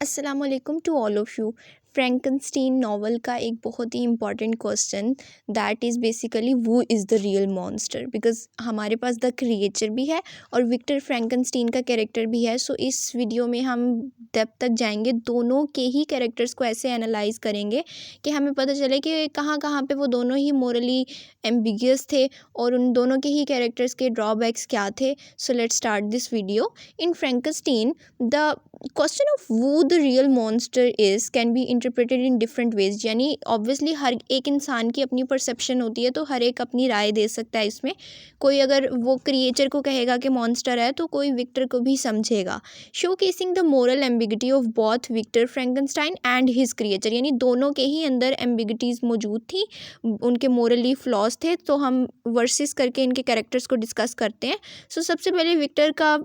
अस्सलाम वालेकुम to all of you. Frankenstein novel का एक बहुत ही important question that is basically who is the real monster, because हमारे पास द क्रिएचर भी है और विक्टर फ्रैंकनस्टीन का कैरेक्टर भी है। सो इस वीडियो में हम डेप्थ तक जाएंगे, दोनों के ही कैरेक्टर्स को ऐसे एनालाइज करेंगे कि हमें पता चले कि कहाँ कहाँ पे वो दोनों ही मोरली एम्बिगियस थे और उन दोनों के ही कैरेक्टर्स के ड्रॉबैक्स क्या थे। So let's start this video. In Frankenstein the question of who the real monster is can be interpreted in different ways. यानी ऑब्वियसली हर एक इंसान की अपनी परसेप्शन होती है, तो हर एक अपनी राय दे सकता है इसमें। कोई अगर वो क्रिएचर को कहेगा कि मॉन्स्टर है, तो कोई विक्टर को भी समझेगा। Showcasing the moral ambiguity of both Victor Frankenstein and his creature, यानी दोनों के ही अंदर एम्बिगिटीज़ मौजूद थी, उनके मोरली फ्लॉज थे। तो हम वर्सेस करके इनके कैरेक्टर्स को डिस्कस करते हैं। सो सबसे पहले विक्टर का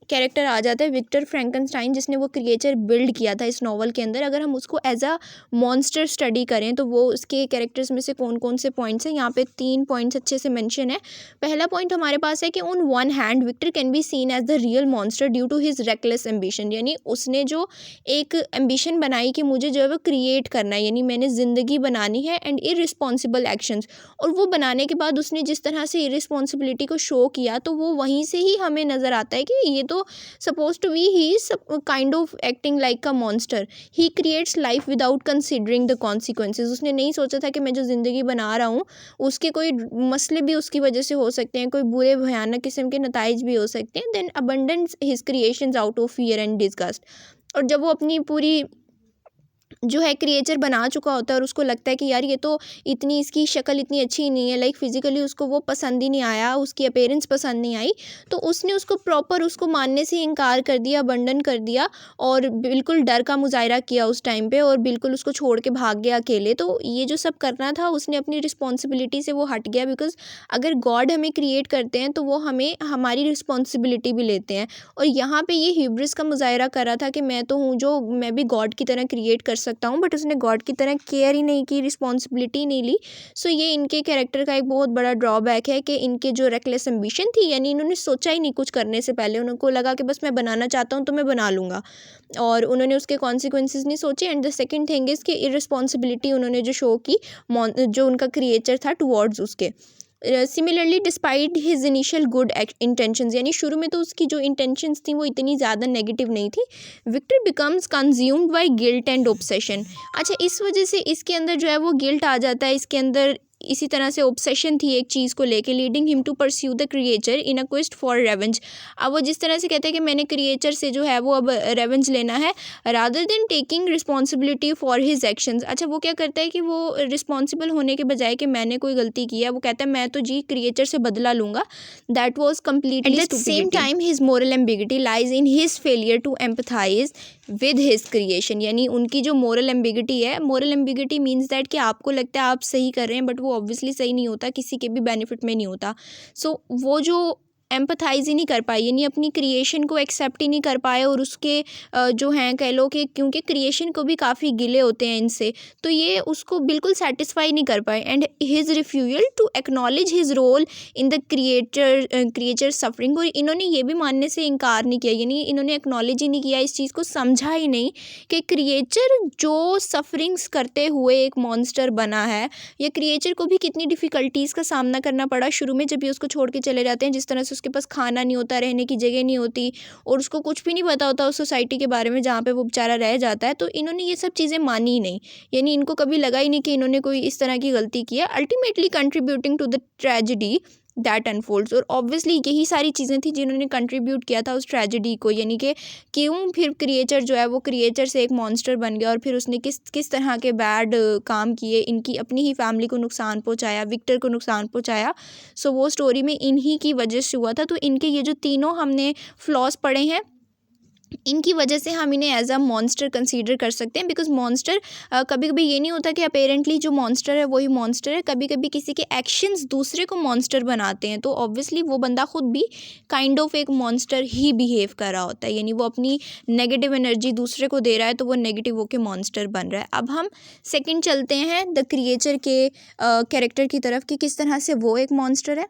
कैरेक्टर आ जाता है, विक्टर फ्रैंकनस्टाइन, जिसने वो क्रिएचर बिल्ड किया था इस नॉवल के अंदर। अगर हम उसको एज अ मॉन्स्टर स्टडी करें तो वो उसके कैरेक्टर्स में से कौन कौन से पॉइंट्स हैं, यहाँ पे 3 पॉइंट्स अच्छे से मेंशन है। पहला पॉइंट हमारे पास है कि on one hand Victor can be seen as the real monster due to his reckless ambition, यानी उसने जो एक एम्बिशन बनाई कि मुझे जो है वो क्रिएट करना है, यानी मैंने ज़िंदगी बनानी है, एंड इररिस्पॉन्सिबल एक्शंस। और वो बनाने के बाद उसने जिस तरह से इररिस्पॉन्सिबिलिटी को शो किया, तो वो वहीं से ही हमें नज़र आता है कि ये तो supposed to be he is kind of acting like a monster. He creates life without considering the consequences. उसने नहीं सोचा था कि मैं जो ज़िंदगी बना रहा हूँ उसके कोई मसले भी उसकी वजह से हो सकते हैं, कोई बुरे भयानक किस्म के नताइज भी हो सकते हैं। Then abandons his creations out of fear and disgust. और जब वो अपनी पूरी जो है क्रिएचर बना चुका होता है और उसको लगता है कि यार ये तो इतनी, इसकी शक्ल इतनी अच्छी नहीं है, लाइक फिजिकली उसको वो पसंद ही नहीं आया, उसकी अपीयरेंस पसंद नहीं आई, तो उसने उसको प्रॉपर उसको मानने से इनकार कर दिया, अबंडन कर दिया और बिल्कुल डर का मुजाहरा किया उस टाइम पे और बिल्कुल उसको छोड़ के भाग गया अकेले। तो ये जो सब करना था उसने अपनी रिस्पॉन्सिबिलिटी से वो हट गया, बिकॉज अगर गॉड हमें क्रिएट करते हैं तो वो हमें हमारी रिस्पॉन्सिबिलिटी भी लेते हैं। और यहाँ पे ये ह्यूब्रिस का मुजाहरा कर रहा था कि मैं तो हूँ जो, मैं भी गॉड की तरह क्रिएट कर सकता हूँ, बट उसने गॉड की तरह केयर ही नहीं की, रिस्पॉन्सिबिलिटी नहीं ली। सो ये इनके कैरेक्टर का एक बहुत बड़ा ड्रॉबैक है कि इनके जो रेकलेस एम्बिशन थी, यानी इन्होंने सोचा ही नहीं कुछ करने से पहले, उनको लगा कि बस मैं बनाना चाहता हूँ तो मैं बना लूँगा, और उन्होंने उसके कॉन्सिक्वेंसेज नहीं सोचे। And the second thing is कि इररिस्पॉन्सिबिलिटी उन्होंने जो शो की जो उनका क्रिएचर था टुवर्ड्स उसके। Similarly despite his initial good intentions, यानी शुरू में तो उसकी जो इंटेंशंस थी वो इतनी ज़्यादा नेगेटिव नहीं थी। Victor becomes consumed by guilt and obsession. अच्छा, इस वजह से इसके अंदर जो है वो गिल्ट आ जाता है, इसके अंदर इसी तरह से ऑब्सेशन थी एक चीज़ को लेके, leading him to pursue the creature in a quest for revenge. अब वो जिस तरह से कहते हैं कि मैंने क्रिएचर से जो है वो अब रेवेंज लेना है, rather than taking responsibility for his actions. अच्छा, वो क्या करता है कि वो रिस्पॉन्सिबल होने के बजाय कि मैंने कोई गलती की है, वो कहता है मैं तो जी क्रिएचर से बदला लूँगा। That was completely at the same time his moral ambiguity lies in his failure to empathise with his creation, यानी उनकी जो मोरल एम्बिगिटी है, मोरल एम्बिगिटी मीन्स दैट कि आपको लगता है आप सही कर रहे हैं, बट वो ऑब्वियसली सही नहीं होता, किसी के भी बेनिफिट में नहीं होता। सो वो जो एम्पथाइज ही नहीं कर पाए, यानी अपनी क्रिएशन को एक्सेप्ट ही नहीं कर पाए, और उसके जो हैं कह लो कि क्योंकि क्रिएशन को भी काफ़ी गिले होते हैं इनसे, तो ये उसको बिल्कुल सेटिस्फाई नहीं कर पाए। And his refusal to acknowledge his role in the creature suffering, और इन्होंने ये भी मानने से इनकार नहीं किया, यानी इन्होंने एक्नॉलेज ही नहीं किया, इस चीज़ को समझा ही नहीं कि क्रिएचर जो सफरिंग्स करते हुए एक मॉन्स्टर बना है, या क्रिएचर को भी कितनी डिफ़िकल्टीज़ का सामना करना पड़ा शुरू में जब ये उसको छोड़ के चले जाते हैं, जिस तरह से उसके पास खाना नहीं होता, रहने की जगह नहीं होती, और उसको कुछ भी नहीं पता होता उस सोसाइटी के बारे में जहाँ पे वो बेचारा रह जाता है। तो इन्होंने ये सब चीज़ें मानी ही नहीं, यानी इनको कभी लगा ही नहीं कि इन्होंने कोई इस तरह की गलती की है, ultimately contributing to the tragedy that unfolds. और ऑब्वियसली यही सारी चीज़ें थी जिन्होंने कंट्रीब्यूट किया था उस ट्रेजिडी को, यानी कि क्यों फिर क्रिएचर जो है वो क्रिएचर से एक मॉन्स्टर बन गया, और फिर उसने किस किस तरह के बैड काम किए, इनकी अपनी ही फैमिली को नुकसान पहुंचाया, विक्टर को नुकसान पहुंचाया। सो वो स्टोरी में इन्हीं की वजह से हुआ था। तो इनके ये जो तीनों हमने फ्लॉज पढ़े हैं, इनकी वजह से हम इन्हें एज अ मॉन्स्टर कंसीडर कर सकते हैं, बिकॉज मॉन्स्टर कभी कभी ये नहीं होता कि अपेरेंटली जो मॉन्स्टर है वही मॉन्स्टर है, कभी कभी किसी के एक्शंस दूसरे को मॉन्स्टर बनाते हैं, तो ऑब्वियसली वो बंदा खुद भी काइंड ऑफ एक मॉन्स्टर ही बिहेव कर रहा होता है, यानी वो अपनी नेगेटिव एनर्जी दूसरे को दे रहा है, तो वो नेगेटिव होकर मॉन्स्टर बन रहा है। अब हम सेकेंड चलते हैं द क्रिएचर के कैरेक्टर की तरफ कि किस तरह से वो एक मॉन्स्टर है।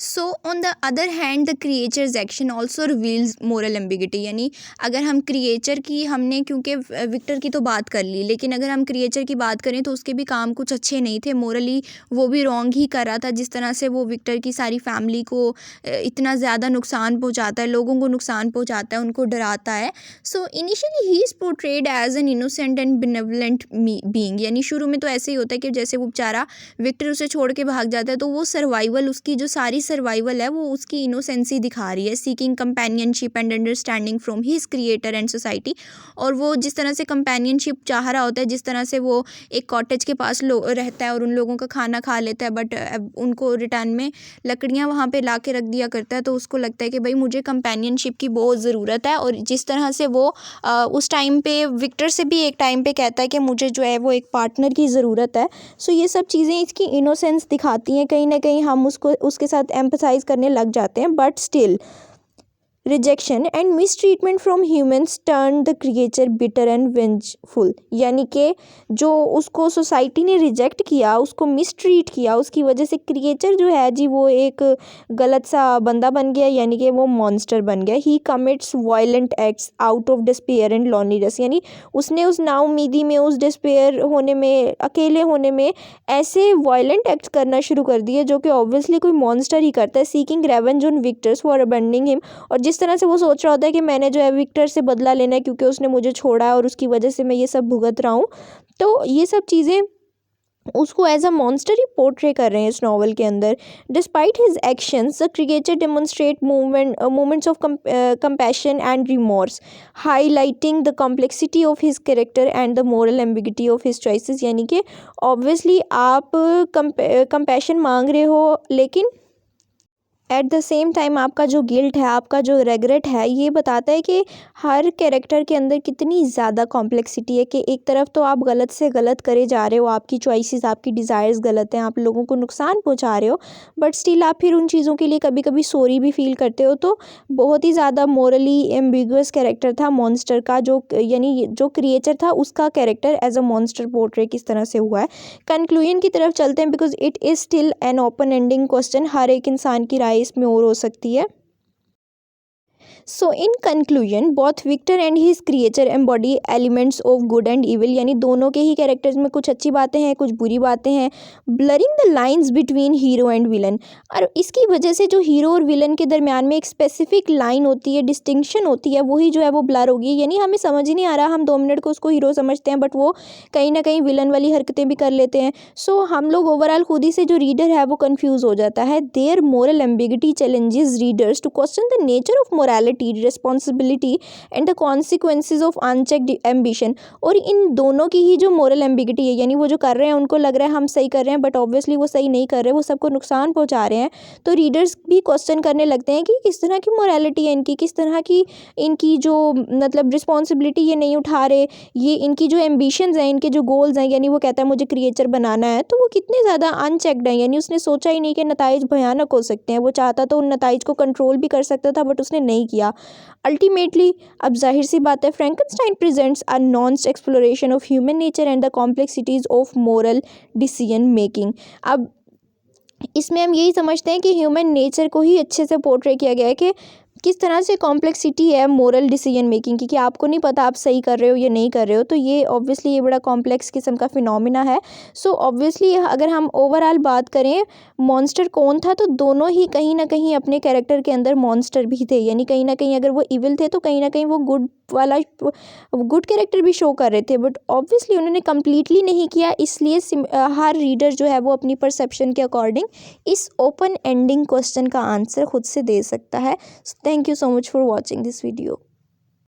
So on the other hand the creatures action also reveals moral ambiguity, यानी अगर हम क्रिएचर की, हमने क्योंकि विक्टर की तो बात कर ली, लेकिन अगर हम क्रिएचर की बात करें तो उसके भी काम कुछ अच्छे नहीं थे, मोरली वो भी रॉन्ग ही कर रहा था। जिस तरह से वो विक्टर की सारी फैमिली को इतना ज़्यादा नुकसान पहुंचाता है, लोगों को नुकसान पहुंचाता है, उनको डराता है। So initially he is portrayed as an innocent and benevolent being, यानी शुरू में तो ऐसे ही होता है कि जैसे वो बेचारा विक्टर उसे छोड़ के भाग जाता है तो वो सर्वाइवल, उसकी जो सारी सर्वाइवल है वो उसकी इनोसेंसी दिखा रही है, seeking companionship and understanding from his creator and society. और वो जिस तरह से कंपेनियनशिप चाह रहा होता है, जिस तरह से वो एक कॉटेज के पास रहता है और उन लोगों का खाना खा लेता है, बट उनको रिटर्न में लकड़ियाँ वहाँ पे ला के रख दिया करता है, तो उसको लगता है कि भाई मुझे कंपेनियनशिप की बहुत ज़रूरत है। और जिस तरह से वो उस टाइम पे विक्टर से भी एक टाइम पे कहता है कि मुझे जो है वो एक पार्टनर की ज़रूरत है। सो ये सब चीज़ें इसकी इनोसेंस दिखाती हैं, कहीं ना कहीं हम उसको उसके साथ एम्पसाइज करने लग जाते हैं। But still rejection and miss treatment from humans turn the creature bitter and vengeful, यानी कि जो उसको सोसाइटी ने रिजेक्ट किया, उसको मिस ट्रीट किया, उसकी वजह से क्रिएचर जो है जी वो एक गलत सा बंदा बन गया, यानी कि वो मॉन्स्टर बन गया। He commits violent acts out of despair and loneliness, यानी उसने उस नाउमीदी में, उस डिस्पेयर होने में, अकेले होने में ऐसे वायलेंट एक्ट्स करना शुरू कर दिए जो कि ऑब्वियसली कोई मॉन्स्टर ही करता है। Seeking revenge on Victus for abandoning him, और जिस तरह से वो सोच रहा होता है कि मैंने जो है विक्टर से बदला लेना है क्योंकि उसने मुझे छोड़ा है और उसकी वजह से मैं ये सब भुगत रहा हूँ। तो ये सब चीज़ें उसको एज अ मॉन्स्टर ही पोर्ट्रे कर रहे हैं इस नॉवल के अंदर। Despite his actions the creature demonstrate moments of compassion and remorse, highlighting the complexity of his character and the moral ambiguity of his choices, यानी कि ऑब्वियसली आप कंपैशन मांग रहे हो, लेकिन एट द सेम टाइम आपका जो गिल्ट है, आपका जो रेगरेट है, ये बताता है कि हर कैरेक्टर के अंदर कितनी ज़्यादा कॉम्प्लेक्सिटी है। कि एक तरफ तो आप गलत से गलत करे जा रहे हो, आपकी चॉइसेस, आपकी डिज़ायर्स गलत हैं, आप लोगों को नुकसान पहुंचा रहे हो, बट स्टिल आप फिर उन चीज़ों के लिए कभी कभी सॉरी भी फील करते हो। तो बहुत ही ज़्यादा मोरली एम्बिगुअस कैरेक्टर था मॉन्स्टर का, जो यानी जो क्रिएचर था उसका character as a monster portray किस तरह से हुआ है। कंक्लूजन की तरफ चलते हैं, because it is still an open ending question, हर एक इंसान की राय इसमें और हो सकती है। So in conclusion both Victor and his creature embody elements of good and evil, यानी दोनों के ही कैरेक्टर्स में कुछ अच्छी बातें हैं, कुछ बुरी बातें हैं। Blurring the lines between hero and villain, और इसकी वजह से जो हीरो और विलन के दरमियान में एक स्पेसिफिक लाइन होती है, डिस्टिंक्शन होती है, वही जो है वो ब्लर होगी। यानी हमें समझ ही नहीं आ रहा, हम 2 मिनट को उसको हीरो समझते हैं बट वो कहीं ना कहीं विलन वाली हरकतें भी कर लेते हैं। सो हम लोग ओवरऑल खुद ही से जो रीडर है वो कंफ्यूज हो जाता है। Their moral ambiguity challenges readers to question the nature of morality, responsibility and the consequences of unchecked ambition. और इन दोनों की ही जो मोरल एम्बिगिटी है, यानी वो जो कर रहे हैं उनको लग रहा है हम सही कर रहे हैं, बट ऑब्वियसली वो सही नहीं कर रहे, वो सबको नुकसान पहुंचा रहे हैं। तो रीडर्स भी क्वेश्चन करने लगते हैं कि किस तरह की मोरालिटी है इनकी, किस तरह की इनकी जो मतलब रिस्पॉन्सिबिलिटी ये नहीं उठा रहे, ये इनकी जो एम्बिशंस हैं, इनके जो गोल्स हैं, यानी वो कहता है मुझे क्रिएचर बनाना है, तो वो कितने ज़्यादा अनचेक्ड हैं। यानी उसने सोचा ही नहीं कि नताइज भयानक हो सकते हैं। वो चाहता तो उन नताइज को कंट्रोल भी कर सकता था, बट उसने नहीं किया। अल्टीमेटली अब जाहिर सी बात है, Frankenstein presents a Nernst exploration of human nature and the complexities of moral decision making. अब इसमें हम यही समझते हैं कि ह्यूमन नेचर को ही अच्छे से पोर्ट्रे किया गया है कि किस तरह से कॉम्प्लेक्सिटी है मोरल डिसीजन मेकिंग की, कि आपको नहीं पता आप सही कर रहे हो या नहीं कर रहे हो। तो ये ऑब्वियसली ये बड़ा कॉम्प्लेक्स किस्म का फिनोमिना है। सो ऑब्वियसली अगर हम ओवरऑल बात करें मॉन्स्टर कौन था, तो दोनों ही कहीं ना कहीं अपने कैरेक्टर के अंदर मॉन्स्टर भी थे। यानी कहीं ना कहीं अगर वो इविल थे तो कहीं ना कहीं वो गुड वाला गुड कैरेक्टर भी शो कर रहे थे, बट ऑब्वियसली उन्होंने कम्प्लीटली नहीं किया। इसलिए हर रीडर जो है वो अपनी परसेप्शन के अकॉर्डिंग इस ओपन एंडिंग क्वेश्चन का आंसर खुद से दे सकता है। Thank you so much for watching this video.